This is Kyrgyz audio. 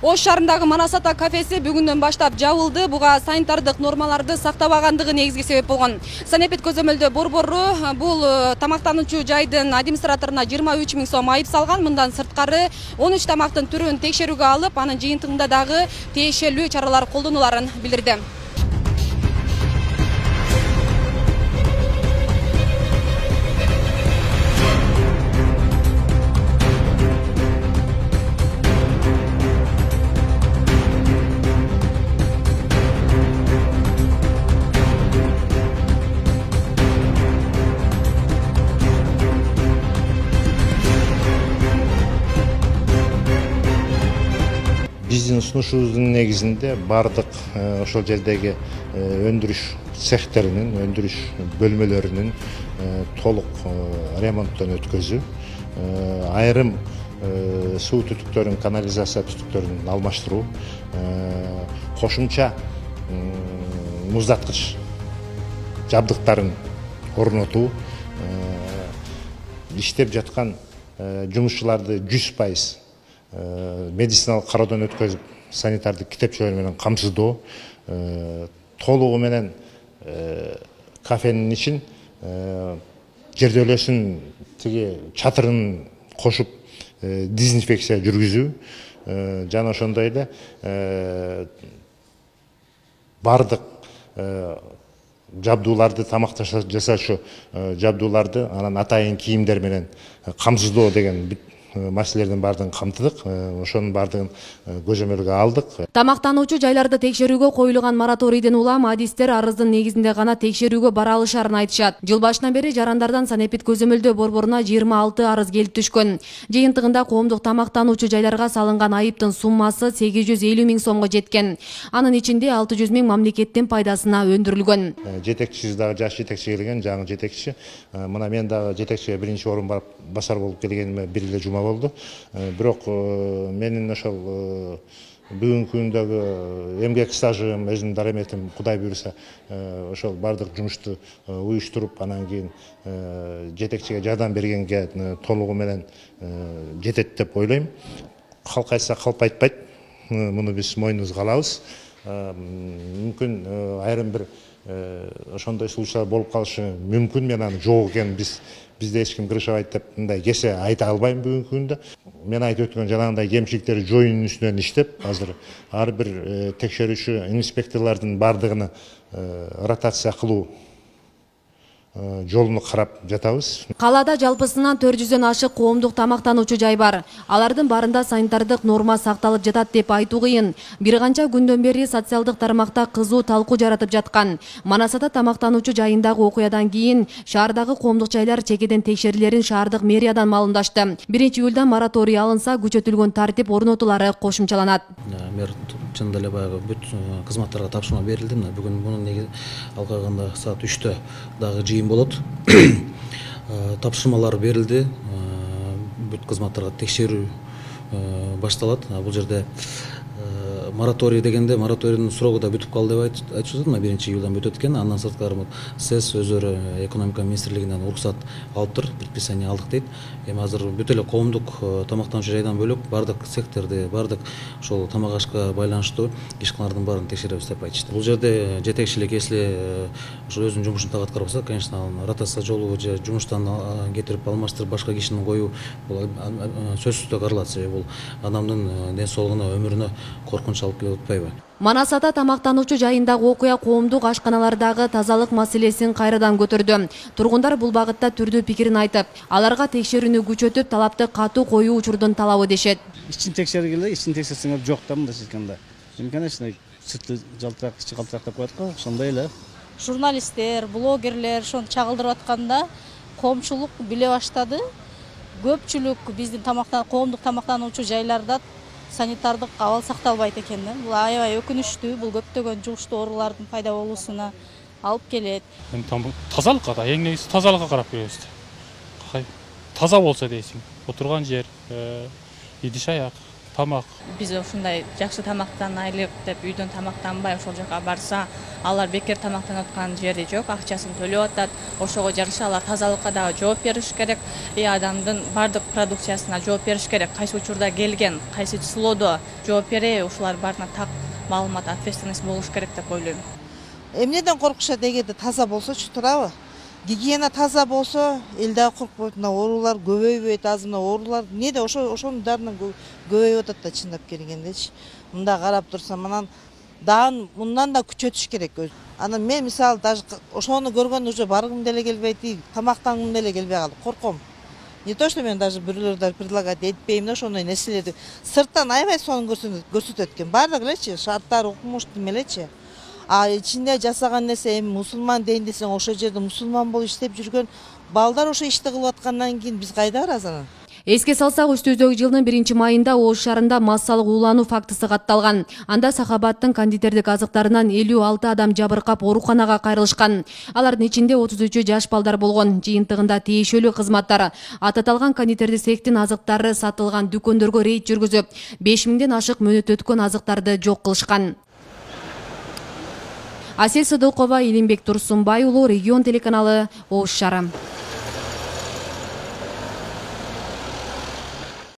Ош шаарындагы Манас Ата кафеси бүгүндөн баштап жабылды. Буга санитардык нормаларды сактабагандыгы негизги себеп болгон. Санепет көзөмөлдө борбору бул тамактануучу жайдын администраторуна 23 000 сом айып салган. Мындан сырткары 13 тамактын түрүн текшерүүгө алып, анын жыйынтыгында дагы тиешелүү чаралар колдонуларын билдирди. Биздин сунушубуздун негизинде бардык ошол жердеги өндүрүш цехтеринин, өндүрүш бөлмөлөрүнүн толук ремонттон өткөзүү, айрым суу түтүктөрүн, канализация түтүктөрүн алмаштыруу, кошумча муздаткыч жабдыктарын орнотуу, иштеп жаткан жумушчуларды 100% медициналык кароодон өткөзүп, санитардык китепчелер менен камсыздоо, толугу менен кафенин ичин жердөөлөсүн тиги чатырын кошуп дезинфекция жүргүзүү жана ошондой эле бардык жабдууларды, тамак жасаучу жабдууларды анан атайын кийимдер менен камсыздоо деген маселелердин баардыгын камтыдык, ошонун баардыгын көзөмөлгө алдык. Тамактануучу жайларды текшерүүгө коюлган мораторийден улам адистер арыздын негизинде гана текшерүүгө бара алышарын айтышат. Жыл башынан бери жарандардан Санепит көзөмөлдөө борборуна 26 арыз келип түшкөн. Жыйынтыгында коомдук тамактануучу жайларга салынган айыптын суммасы 850 000 сомго жеткен. Анын ичинде 600 000 мамлекеттин пайдасына өндүрүлгөн. Жетекчиси дагы жаш жетекчи келген, жаңы жетекчи. Мына мен дагы жетекчиге биринчи орун басар болуп келгениме бир эле жума болду. Бирок менин ошол бүгүнкү күндөгү эмгек стажым, өзүмдүн дараметим Кудай буйруса ошол бардык жумушту уюштуруп, анан кийин жетекчиге жардам бергенге толугу менен жетет деп ойлойм. Калк айтса калп айтпайт. Муну биз мойнубузга алабыз. Мүмкүн айрым бир ошондой случайлар болуп калышы мүмкүн. Мен аны жок экенин бизде эч ким кырышабайт деп мындай кесе айта албайм бүгүнкү күндө. Мен айтып өткөн жанагындай кемчиликтерди жоюунун үстүнөн иштеп, азыр ар бир текшерүүчү инспекторлордун бардыгына ротация кылуу жолуну карап жатабыз. Калаада жалпысынан 400дөн ашык коомдук тамактануучу жай бар. Алардын барында санитардык норма сакталып жатат деп айтуу кыйын. Бир канча күндөн бери социалдык тармакта кызуу талкуу жаратып жаткан. Манас Ата тамактануучу жайындагы окуядан кийин шаардагы коомдук жайлар чекеден текшерилерин шаардык мэриядан маалымдашты. 1-июлдан мораторий алынса, күчөтүлгөн тартип орнотулары кошумчаланат. Мэр чындап эле баягы бүт кызматтарга тапшырма берилди. Бүгүн мунун негизи алгаганда саат 3-тө дагы жыйын болот. Тапшырмалар берилди. Бүт кызматтарга текшерүү башталат. Бул жерде мораторий дегенде мораторийдин срогу да бүтүп калды деп айтышат. 1-июлдан бүтөт экен. Андан сырткары СЭС өздөрү экономика министрлигинен уруксат алыптыр, предписание алдык дейт. Эми азыр бүт эле коомдук тамактануучу жайдан бөлөк бардык секторду, бардык ошол тамак ашка байланыштуу ишканалардын баарын текшеребиз деп айтышты. Бул жерде жетекчилик эсли ошо өзүнүн жумушун так аткарып атса, конечно, ротация жолу же жумуштан кетирип алмаштырып башка кишини коюу бул сөзсүз түрдө каралат. Себеби бул адамдын ден соолугуна, өмүрүнө коркунуч алып келип атпайбы? Манас Ата тамактануучу жайындагы окуя коомдук ашканалардагы тазалык маселесин кайрадан көтөрдү. Тургундар бул багытта түрдүү пикирин айтып, аларга текшерүүнү күчөтүп, талапты катуу коюу учурдун талабы дешет. İçin tekşergilde, için tekşersiniz yok da mı da sizkende? İmkanışına sırtı jaltırak, içi kaltırak da koyatqa, sonda ile. Jurnalistler, blogerler şonu çağıldırıp atkanda koomчулук биле баштады. Көпчүлүк биздин коомдук тамактануучу жайларда санитардык абал сакталбайт экен. Бул аябай өкүнүчтүү, бул көптөгөн жугуштуу оорулардын пайда болуусуна алып келет. Тазалыкка да, эң негизи тазалыкка карап беребиз. Таза болсо дейсиң, отурган жер, идиш аяк, тамак. Биз ушундай жакшы тамактанайлык деп үйдөн тамактанбай ошол жака барса, алар бекер тамактанып аткан жери жок, акчасын төлөп атат. Ошого жараша алар тазалыкка дагы жооп бериш керек. Адамдын бардык продукциясына жооп бериш керек. Кайсы учурда келген, кайсы числодо жооп бере, ушулар баарына так маалымат, ответственность болуш керек деп ойлойм. Эмнеден коркушат дегенде таза болсочу турабы? Гигиена таза болсо, элде коркпойт, мына оорулар көбөйбөйт, аз мына оорулар. Неде ошонун дарынан көбөйүп атат да чындап келгендечи. Мында карап турсам, анан даан мындан да күчөтүш керек. Анан мен мисалы даже ошону көргөн уже баргым деле келбейт, тамактангым деле келбей калды, корком. Не то что мен даже бирөөлөр предлагать этпейм да ошондой нерселерди. Сырттан аябай сонун көрсөтөт экен. Бардык элечи, шарттар, укмуш немелечи. А ичинде жасаган нерсе эми мусулман дейин десең, ошол жерде мусулман болуп иштеп жүргөн балдар ошо ишти кылып аткандан кийин биз кайда барабыз анан? Эске салсак, өстүздөгү жылдын 1-майында Ош шаарында массалык уулануу фактысы катталган. Анда Сахабаттын кондитердик азыктарынан 56 адам жабыркап ооруканага кайрылышкан. Алардын ичинде 33 жаш балдар болгон. Жыйынтыгында тиешелүү кызматтар ататалган кондитердик цехтин азыктары сатылган дүкөндөргө рейд жүргүзүп, 5000ден ашык мөөнөт өткөн азыктарды жок кылышкан. Асель Сыдыкова, Илимбек Турсунбай уулу, Регион телеканалы, Ош шаары.